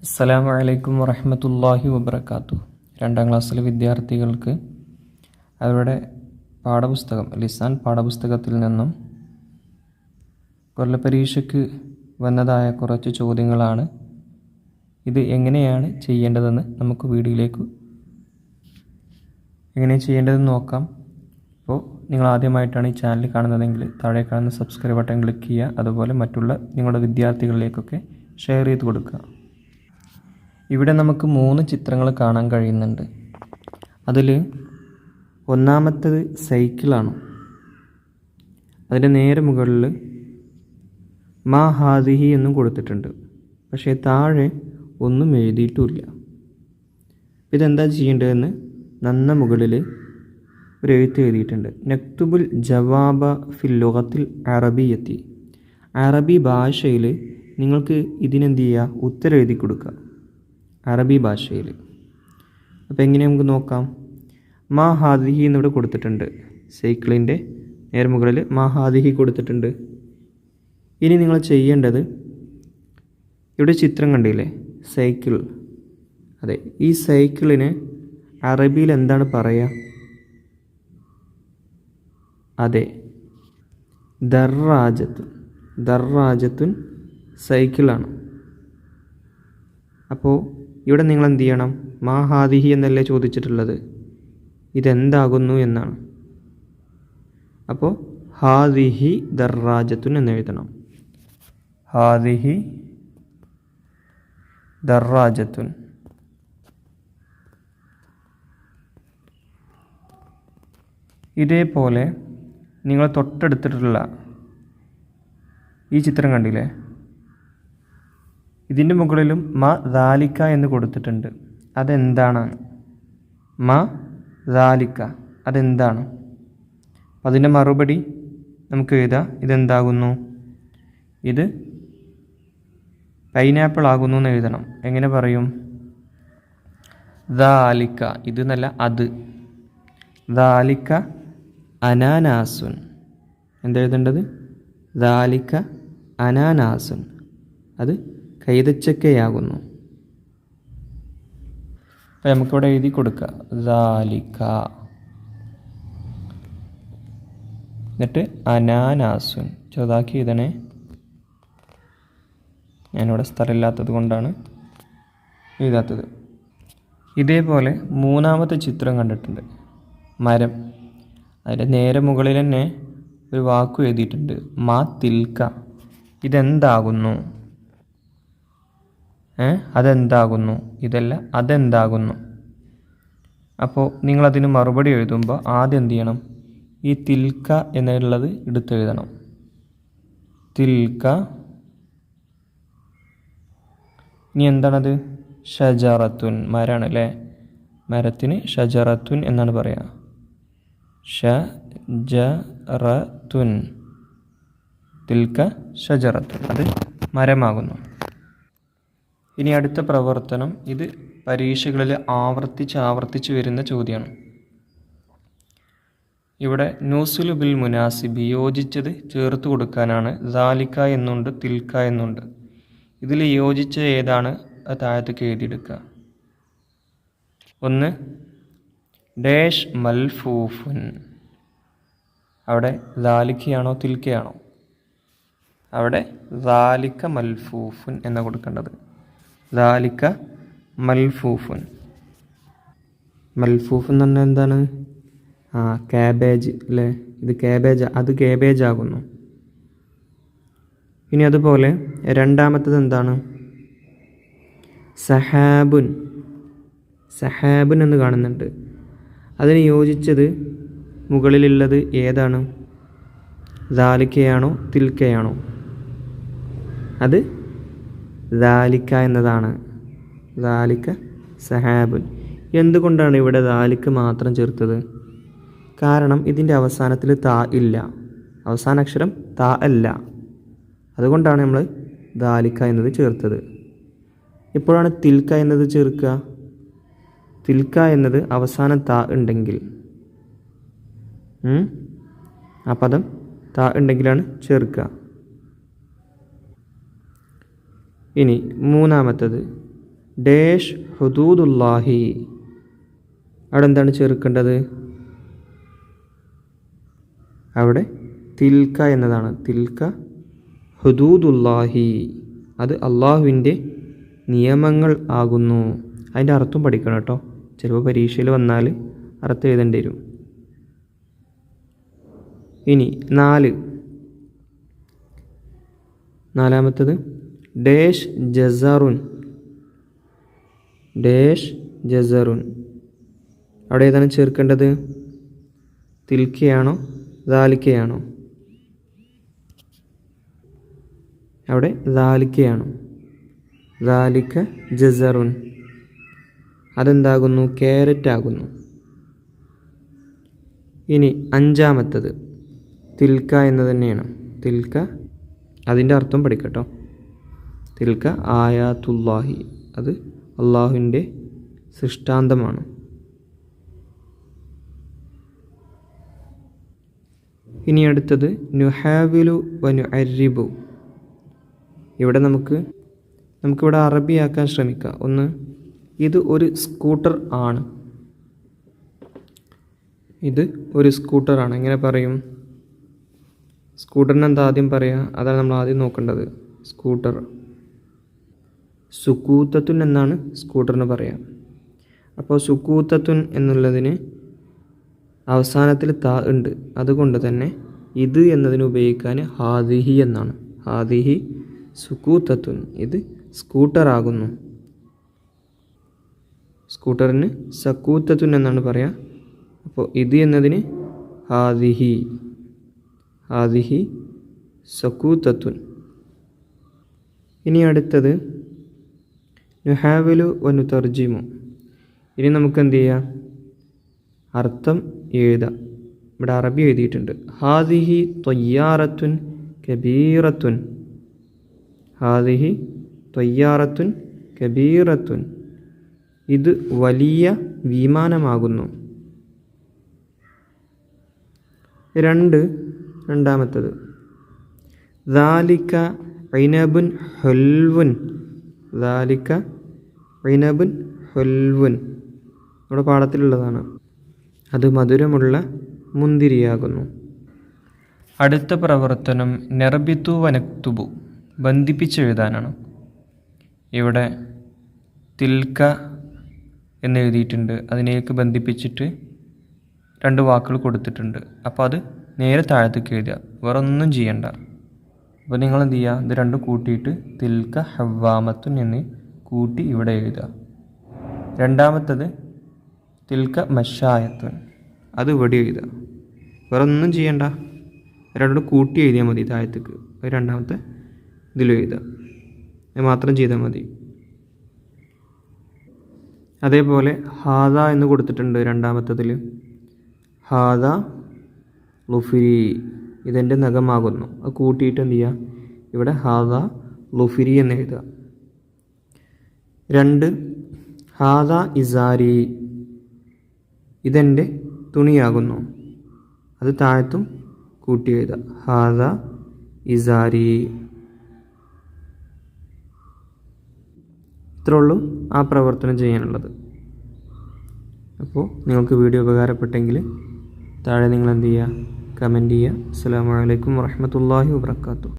അസ്സലാമു അലൈക്കും വറഹ്മത്തുള്ളാഹി വബറകാതുഹു. 2ാം ക്ലാസ്സിലെ വിദ്യാർത്ഥികൾക്ക് അവരുടെ പാഠപുസ്തകം ലിസാൻ പാഠപുസ്തകത്തിൽ നിന്നും കൊല്ലപരീക്ഷയ്ക്ക് വന്നതായ കുറച്ച് ചോദ്യങ്ങളാണ്. ഇത് എങ്ങനെയാണ് ചെയ്യേണ്ടതെന്ന് നമുക്ക് വീഡിയോയിലേക്ക് എങ്ങനെ ചെയ്യേണ്ടതെന്ന് നോക്കാം. അപ്പോൾ നിങ്ങൾ ആദ്യമായിട്ടാണ് ഈ ചാനൽ കാണുന്നതെങ്കിൽ താഴെ കാണുന്ന സബ്സ്ക്രൈബ് ബട്ടൺ ക്ലിക്ക് ചെയ്യുക. അതുപോലെ മറ്റുള്ള നിങ്ങളുടെ വിദ്യാർത്ഥികളിലേക്കൊക്കെ ഷെയർ ചെയ്ത് കൊടുക്കുക. ഇവിടെ നമുക്ക് 3 ചിത്രങ്ങൾ കാണാൻ കഴിയുന്നുണ്ട്. അതിൽ ഒന്നാമത്തേത് സൈക്കിളാണ്. അതിൻ്റെ നേരെ മുകളിൽ മാ ഹാദിഹി എന്നും കൊടുത്തിട്ടുണ്ട്. പക്ഷേ താഴെ ഒന്നും എഴുതിയിട്ടുമില്ല. ഇതെന്താ ചെയ്യേണ്ടതെന്ന് നന്ന മുകളിൽ ഒരു എഴുത്ത് എഴുതിയിട്ടുണ്ട്. നക്തുബുൽ ജവാബ ഫിൽ ലുഗത്തിൽ അറബിയത്തി. അറബി ഭാഷയിൽ നിങ്ങൾക്ക് ഇതിനെന്ത് ചെയ്യുക, ഉത്തരം എഴുതി കൊടുക്കുക അറബി ഭാഷയിൽ. അപ്പോൾ എങ്ങനെ നമുക്ക് നോക്കാം. മാ ഹാദിഹി എന്നിവിടെ കൊടുത്തിട്ടുണ്ട്. സൈക്കിളിൻ്റെ നേരെ മുകളിൽ മാ ഹാദിഹി കൊടുത്തിട്ടുണ്ട്. ഇനി നിങ്ങൾ ചെയ്യേണ്ടത്, ഇവിടെ ചിത്രം കണ്ടില്ലേ, സൈക്കിൾ. അതെ, ഈ സൈക്കിളിന് അറബിയിൽ എന്താണ് പറയുക? അതെ, ദർറാജത്തുൻ. ദർറാജത്തുൻ സൈക്കിളാണ്. അപ്പോൾ ഇവിടെ നിങ്ങൾ എന്ത് ചെയ്യണം? മാ ഹാദിഹി എന്നല്ലേ ചോദിച്ചിട്ടുള്ളത്, ഇതെന്താകുന്നു എന്നാണ്. അപ്പോൾ ഹാദിഹി ദർറാജത്തുൻ എന്ന് എഴുതണം. ഹാദിഹി ദർറാജത്തുൻ. ഇതേപോലെ നിങ്ങൾ തൊട്ടടുത്തിട്ടുള്ള ഈ ചിത്രം കണ്ടില്ലേ, ഇതിൻ്റെ മുകളിലും മ ദാലിക്ക എന്ന് കൊടുത്തിട്ടുണ്ട്. അതെന്താണ്? മ ദാലിക്ക അതെന്താണ്? അതിൻ്റെ മറുപടി നമുക്ക് എഴുതാം. ഇതെന്താകുന്നു? ഇത് പൈനാപ്പിൾ ആകുന്നു എന്ന് എഴുതണം. എങ്ങനെ പറയും? ദാലിക്ക, ഇത് എന്നല്ല, അത്. ദാലിക്ക അനാനാസുൻ. എന്തെഴുതേണ്ടത്? ദാലിക്ക അനാനാസുൻ, അത് കൈതച്ചക്കയാകുന്നു. അപ്പം നമുക്കിവിടെ എഴുതി കൊടുക്കുക ദാലിക്ക, എന്നിട്ട് അനാനാസുൻ ചെറുതാക്കി എഴുതണേ. ഞാനിവിടെ സ്ഥലമില്ലാത്തത് കൊണ്ടാണ് എഴുതാത്തത്. ഇതേപോലെ 3ാമത്തെ ചിത്രം കണ്ടിട്ടുണ്ട്, മരം. അതിൻ്റെ നേരെ മുകളിൽ തന്നെ ഒരു വാക്ക് എഴുതിയിട്ടുണ്ട്, മാ തിൽക്ക. ഇതെന്താകുന്നു? അതെന്താകുന്നു? ഇതല്ല, അതെന്താകുന്നു. അപ്പോൾ നിങ്ങളതിന് മറുപടി എഴുതുമ്പോൾ ആദ്യം എന്ത് ചെയ്യണം? ഈ തിൽക്ക എന്നുള്ളത് എടുത്തെഴുതണം. തിൽക്ക. ഇനി എന്താണത്? ഷജറത്തുൻ, മരാണ് അല്ലേ. മരത്തിന് ഷജറത്തുൻ എന്നാണ് പറയുക. ഷജറത്തുൻ, തിൽക്ക ഷജറത്തുൻ, അത് മരമാകുന്നു. ഇനി അടുത്ത പ്രവർത്തനം, ഇത് പരീക്ഷകളിൽ ആവർത്തിച്ച് വരുന്ന ചോദ്യമാണ്. ഇവിടെ നൂസുലു ബിൽ മുനാസിബ്, യോജിച്ചത് ചേർത്ത് കൊടുക്കാനാണ്. ദാലിക്ക എന്നുണ്ട്, തിൽക്ക എന്നുണ്ട്. ഇതിൽ യോജിച്ച ഏതാണ് താഴത്തേക്ക് എഴുതിയെടുക്കുക. ഒന്ന് ഡാഷ് മൽഫൂഫുൻ. അവിടെ ദാലിക്കയാണോ തിൽക്കയാണോ? അവിടെ ദാലിക്ക മൽഫൂഫുൻ എന്നാണ് കൊടുക്കേണ്ടത്. ദാലിക്ക മൽഫൂഫുൻ. മൽഫൂഫ് എന്ന് പറഞ്ഞാൽ എന്താണ്? ക്യാബേജ് അല്ലേ. ഇത് ക്യാബേജ്, അത് ക്യാബേജ് ആകുന്നു. ഇനി അതുപോലെ 2ാമത്തത് എന്താണ്? സഹാബുൻ. സഹാബുൻ എന്ന് കാണുന്നുണ്ട്. അതിന് യോജിച്ചത് മുകളിലുള്ളത് ഏതാണ്? ദാലിക്കയാണോ തിൽക്കയാണോ? അത് ദാലിക്ക എന്നതാണ്. ദാലിക്ക സഹാബുൻ. എന്തുകൊണ്ടാണ് ഇവിടെ ദാലിക്ക മാത്രം ചേർത്തത്? കാരണം ഇതിൻ്റെ അവസാനത്തിൽ താ ഇല്ല, അവസാന അക്ഷരം താ അല്ല. അതുകൊണ്ടാണ് നമ്മൾ ദാലിക്ക എന്നത് ചേർത്തത്. എപ്പോഴാണ് തിൽക്ക എന്നത് ചേർക്കുക? തിൽക്ക എന്നത് അവസാനം താ ഉണ്ടെങ്കിൽ, ആ പദം താ ഉണ്ടെങ്കിലാണ് ചേർക്കുക. ഇനി 3ാമത്തത് ഡാഷ് ഹുദൂദുല്ലാഹി. അവിടെ എന്താണ് ചേർക്കേണ്ടത്? അവിടെ തിൽക്ക എന്നതാണ്. തിൽക്ക ഹുദൂദുല്ലാഹി, അത് അള്ളാഹുവിൻ്റെ നിയമങ്ങൾ ആകുന്നു. അതിൻ്റെ അർത്ഥം പഠിക്കണം കേട്ടോ. ചിലപ്പോൾ പരീക്ഷയിൽ വന്നാൽ അർത്ഥം എഴുതേണ്ടി വരും. ഇനി നാലാമത്തത് ഡാഷ് ജസറുൻ. ഡാഷ് ജസറുൻ, അവിടെ ഏതാണ് ചേർക്കേണ്ടത്? തിൽക്കയാണോ ദാലിക്കയാണോ? അവിടെ ദാലിക്കയാണ്. ദാലിക്ക ജസറുൻ, അതെന്താകുന്നു? ക്യാരറ്റ് ആകുന്നു. ഇനി അഞ്ചാമത്തത് തിൽക്ക എന്ന് തന്നെയാണ്. തിൽക്ക, അതിൻ്റെ അർത്ഥം പഠിക്കട്ടോ. തിൽക്ക ആയാത്തുല്ലാഹി, അത് അള്ളാഹുവിൻ്റെ സൃഷ്ടാന്തമാണ്. ഇനി അടുത്തത് നുഹാവിലു വ നുഅരിബു. ഇവിടെ നമുക്കിവിടെ അറബിയാക്കാൻ ശ്രമിക്കാം. ഒന്ന്, ഇത് ഒരു സ്കൂട്ടർ ആണ്. ഇത് ഒരു സ്കൂട്ടറാണ്. എങ്ങനെ പറയും? സ്കൂട്ടറിന് എന്താ ആദ്യം പറയുക? അതാണ് നമ്മൾ ആദ്യം നോക്കേണ്ടത്. സ്കൂട്ടർ. സുക്കൂത്തത്തുൻ എന്നാണ് സ്കൂട്ടറിന് പറയാം. അപ്പോൾ സുക്കൂത്തത്തുൻ എന്നുള്ളതിന് അവസാനത്തിൽ താ ഉണ്ട്. അതുകൊണ്ട് തന്നെ ഇത് എന്നതിന് ഉപയോഗിക്കാൻ ഹാദിഹി എന്നാണ്. ഹാദിഹി സുക്കൂത്തത്തുൻ, ഇത് സ്കൂട്ടറാകുന്നു. സ്കൂട്ടറിന് സക്കൂത്തത്തുൻ എന്നാണ് പറയുക. അപ്പോൾ ഇത് എന്നതിന് ഹാദിഹി, ഹാദിഹി സക്കൂത്തത്തുൻ. ഇനി അടുത്തത് നുഹാവിലു വ നുതർജിമു. ഇനി നമുക്ക് എന്ത് ചെയ്യാം? അർത്ഥം എഴുതാം. ഇവിടെ അറബി എഴുതിയിട്ടുണ്ട്. ഹാദിഹി ത്വയ്യാറത്തുൻ കബീറത്തുൻ. ഹാദിഹി ത്വയ്യാറത്തുൻ കബീറത്തുൻ, ഇത് വലിയ വിമാനമാകുന്നു. രണ്ടാമത്തത് ദാലിക ഇനബുൻ ഹുൽവുൻ. ദാലിക ഇനബുൻ ഹുൽവുൻ, നമ്മുടെ പാഠത്തിലുള്ളതാണ്. അത് മധുരമുള്ള മുന്തിരിയാകുന്നു. അടുത്ത പ്രവർത്തനം നർബിത്തു വനക്തുബു, ബന്ധിപ്പിച്ചെഴുതാനാണ്. ഇവിടെ തിൽക്ക എന്നെഴുതിയിട്ടുണ്ട്. അതിനേക്ക് ബന്ധിപ്പിച്ചിട്ട് 2 വാക്കുകൾ കൊടുത്തിട്ടുണ്ട്. അപ്പോൾ അത് നേരെ താഴത്തേക്ക് എഴുതുക, വേറെ ഒന്നും ചെയ്യണ്ട. അപ്പോൾ നിങ്ങൾ എന്ത് ചെയ്യുക? ഇത് രണ്ടും കൂട്ടിയിട്ട് തിൽക്ക ഹവ്വാമത്തുൻ എന്ന് കൂട്ടി ഇവിടെ എഴുതുക. രണ്ടാമത്തത് തിൽക്ക മഷായത്തുൻ, അത് ഇവിടെ എഴുതുക, വേറെ ഒന്നും ചെയ്യണ്ട. രണ്ടും കൂട്ടി എഴുതിയാൽ മതി താഴത്തേക്ക്. രണ്ടാമത്തെ ഇതിലും എഴുതുക, അത് മാത്രം ചെയ്താൽ മതി. അതേപോലെ ഹാദ എന്ന് കൊടുത്തിട്ടുണ്ട് രണ്ടാമത്തതിൽ. ഹാദ ലുഫിരി, ഇതെൻ്റെ നഖമാകുന്നു. അത് കൂട്ടിയിട്ട് എന്ത് ചെയ്യുക? ഇവിടെ ഹാദ ലുഫിരി എന്ന് എഴുതുക. 2 ഹാദ ഇസാരി, ഇതെൻ്റെ തുണിയാകുന്നു. അത് താഴത്തും കൂട്ടി എഴുതുക, ഹാദ ഇസാരി. ഇത്രേ ഉള്ളൂ ആ പ്രവർത്തനം ചെയ്യാനുള്ളത്. അപ്പോൾ നിങ്ങൾക്ക് വീഡിയോ ഉപകാരപ്പെട്ടെങ്കിൽ താഴെ നിങ്ങൾ എന്ത് ചെയ്യുക? കമൻറ്റ് ചെയ്യുക. അസ്സലാമു അലൈക്കും വറഹ്മത്തുള്ളാഹി വബറകാതുഹു.